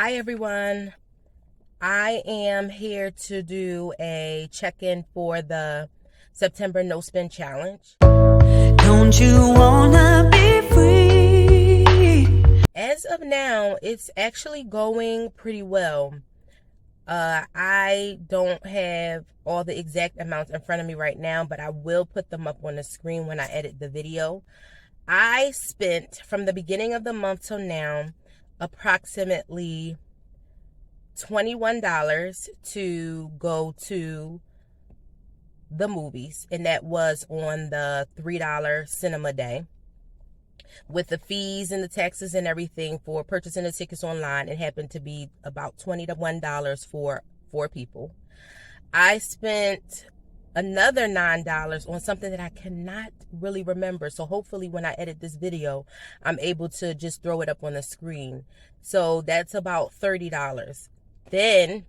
Hi everyone. I am here to do a check-in for the September No Spend Challenge. Don't you wanna be free? As of now, it's actually going pretty well. I don't have all the exact amounts in front of me right now, but I will put them up on the screen when I edit the video. I spent, from the beginning of the month till now, approximately $21 to go to the movies, and that was on the $3 cinema day. With the fees and the taxes and everything for purchasing the tickets online, it happened to be about $21 for 4 people. I spent another $9 on something that I cannot really remember, so hopefully when I edit this video I'm able to just throw it up on the screen. So that's about $30. Then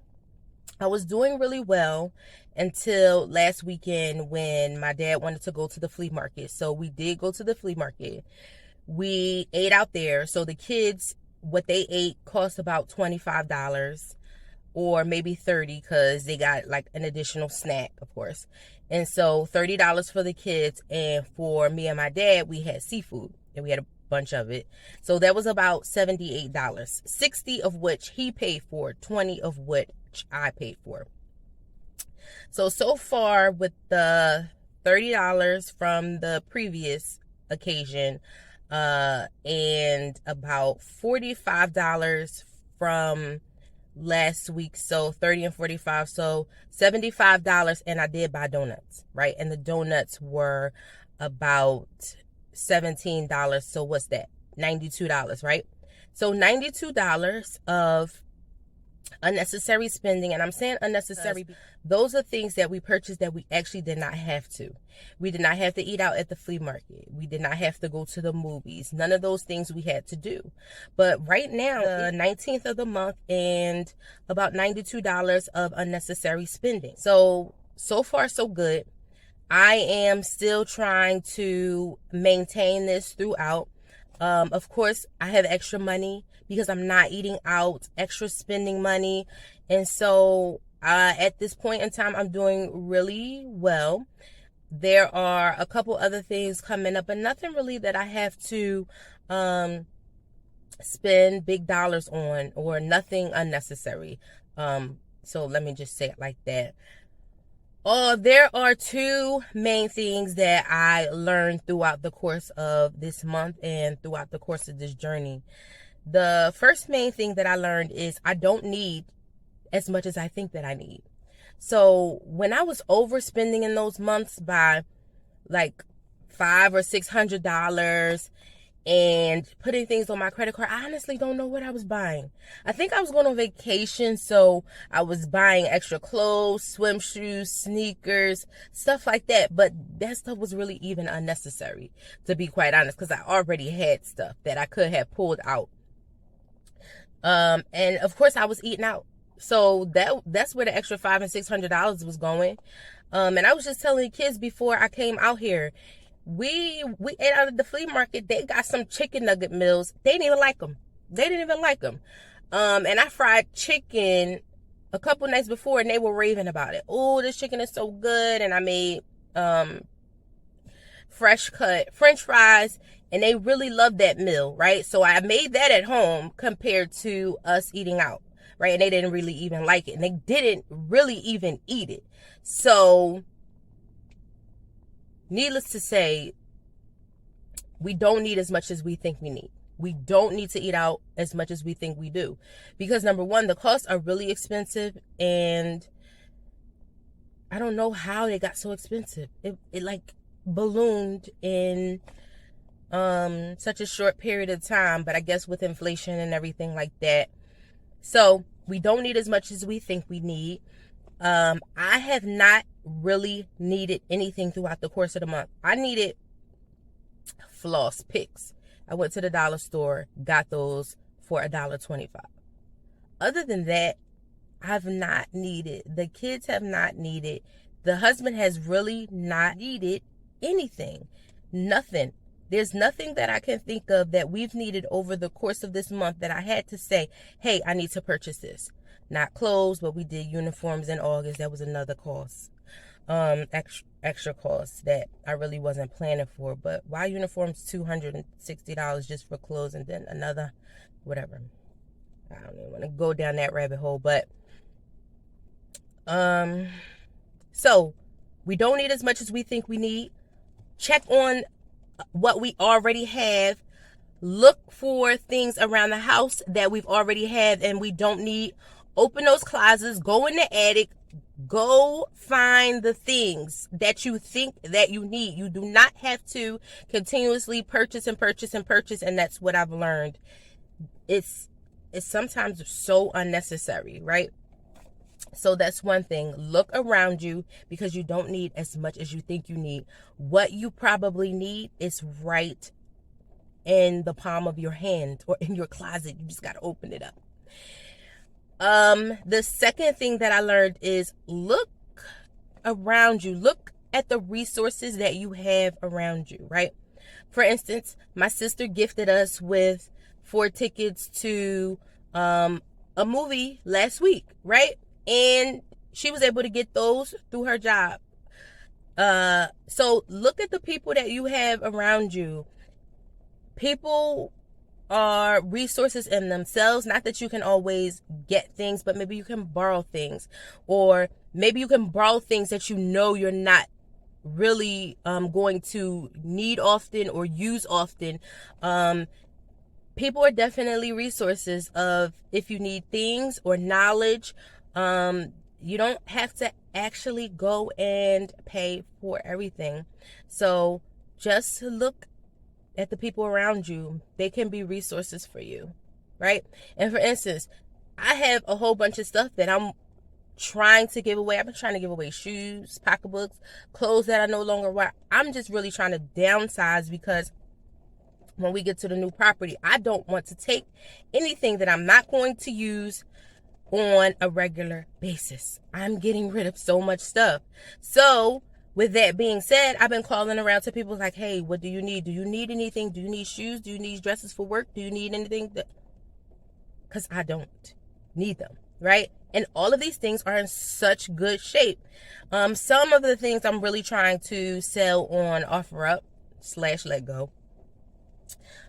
I was doing really well until last weekend when my dad wanted to go to the flea market. So we did go to the flea market. We ate out there. So the kids, what they ate cost about $25 or maybe $30 because they got like an additional snack, of course. And so $30 for the kids, and for me and my dad, we had seafood and we had a bunch of it. So that was about $78, $60 of which he paid for, $20 of which I paid for. So far with the $30 from the previous occasion, and about $45 from last week, so 30 and 45, so $75. And I did buy donuts, right? And the donuts were about $17. So what's that? $92, right? So $92 of unnecessary spending. And I'm saying unnecessary, those are things that we purchased that we actually did not have to. We did not have to eat out at the flea market. We did not have to go to the movies. None of those things we had to do. But right now, the 19th of the month, and about $92 of unnecessary spending. So far so good. I am still trying to maintain this throughout. Of course, I have extra money because I'm not eating out, extra spending money. And so at this point in time, I'm doing really well. There are a couple other things coming up, but nothing really that I have to spend big dollars on, or nothing unnecessary. So let me just say it like that. There are two main things that I learned throughout the course of this month and throughout the course of this journey. The first main thing that I learned is I don't need as much as I think that I need. So when I was overspending in those months by like $500 or $600 and putting things on my credit card, I honestly don't know what I was buying. I think I was going on vacation, so I was buying extra clothes, swim shoes, sneakers, stuff like that. But that stuff was really even unnecessary, to be quite honest, because I already had stuff that I could have pulled out. And of course I was eating out. So that's where the extra $500 and $600 was going. And I was just telling the kids before I came out here, we ate out at the flea market. They got some chicken nugget meals. They didn't even like them. And I fried chicken a couple nights before, and they were raving about it. Oh, this chicken is so good. And I made fresh cut French fries, and they really loved that meal, right? So I made that at home compared to us eating out, right? And they didn't really even like it, and they didn't really even eat it. So needless to say, we don't need as much as we think we need. We don't need to eat out as much as we think we do. Because number one, the costs are really expensive, and I don't know how they got so expensive. It like ballooned in such a short period of time, but I guess with inflation and everything like that. So we don't need as much as we think we need. I have not really needed anything throughout the course of the month. I needed floss picks. I went to the dollar store, got those for $1.25. Other than that, I've not needed. The kids have not needed. The husband has really not needed anything. Nothing. There's nothing that I can think of that we've needed over the course of this month that I had to say, hey, I need to purchase this. Not clothes, but we did uniforms in August. That was another cost. Extra costs that I really wasn't planning for. But why uniforms $260 just for clothes, and then another, whatever. I don't even want to go down that rabbit hole. But so we don't need as much as we think we need. Check on what we already have. Look for things around the house that we've already had and we don't need. Open those closets, go in the attic, go find the things that you think that you need. You do not have to continuously purchase and purchase and purchase, and that's what I've learned. It's sometimes so unnecessary, right? So that's one thing. Look around you, because you don't need as much as you think you need. What you probably need is right in the palm of your hand or in your closet. You just got to open it up. The second thing that I learned is look around you. Look at the resources that you have around you, right? For instance, my sister gifted us with 4 tickets to a movie last week, right? And she was able to get those through her job. So look at the people that you have around you. People are resources in themselves. Not that you can always get things, but maybe you can borrow things, or maybe you can borrow things that you know you're not really going to need often or use often. People are definitely resources of, if you need things or knowledge. You don't have to actually go and pay for everything. So just look at the people around you. They can be resources for you, right? And for instance, I have a whole bunch of stuff that I'm trying to give away. I've been trying to give away shoes, pocketbooks, clothes that I no longer wear. I'm just really trying to downsize, because when we get to the new property, I don't want to take anything that I'm not going to use on a regular basis. I'm getting rid of so much stuff. So with that being said, I've been calling around to people like, hey, what do you need? Do you need anything? Do you need shoes? Do you need dresses for work? Do you need anything? Because I don't need them, right? And all of these things are in such good shape. Some of the things I'm really trying to sell on OfferUp / let go.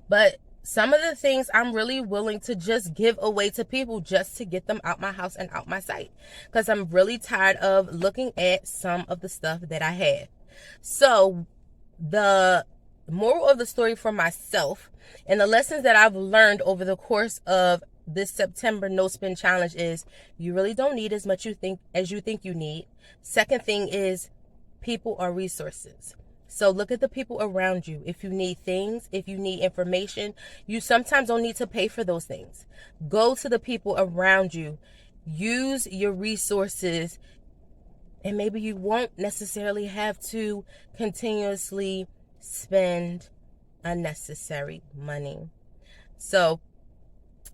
But some of the things I'm really willing to just give away to people just to get them out my house and out my sight, because I'm really tired of looking at some of the stuff that I have. So the moral of the story for myself and the lessons that I've learned over the course of this September no spend challenge is, you really don't need as much as you think you need. Second thing is, people are resources. So look at the people around you. If you need things, if you need information, you sometimes don't need to pay for those things. Go to the people around you. Use your resources. And maybe you won't necessarily have to continuously spend unnecessary money. So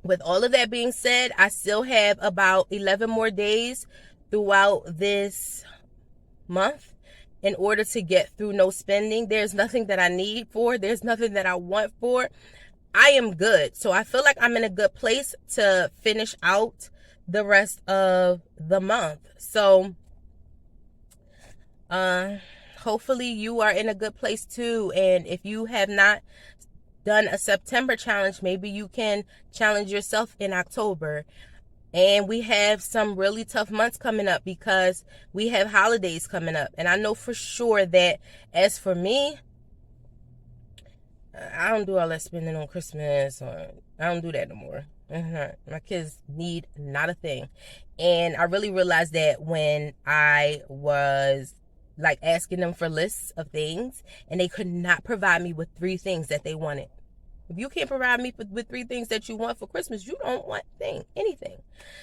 with all of that being said, I still have about 11 more days throughout this month in order to get through no spending. There's nothing that I need for. There's nothing that I want for. I am good. So I feel like I'm in a good place to finish out the rest of the month. So hopefully you are in a good place too. And if you have not done a September challenge, maybe you can challenge yourself in October. And we have some really tough months coming up because we have holidays coming up. And I know for sure that as for me, I don't do all that spending on Christmas, or I don't do that no more. My kids need not a thing. And I really realized that when I was like asking them for lists of things and they could not provide me with 3 things that they wanted. If you can't provide me with 3 things that you want for Christmas, you don't want anything.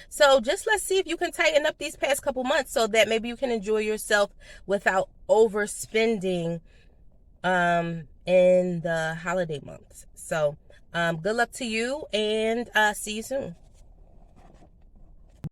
So just let's see if you can tighten up these past couple months so that maybe you can enjoy yourself without overspending in the holiday months. So good luck to you, and see you soon.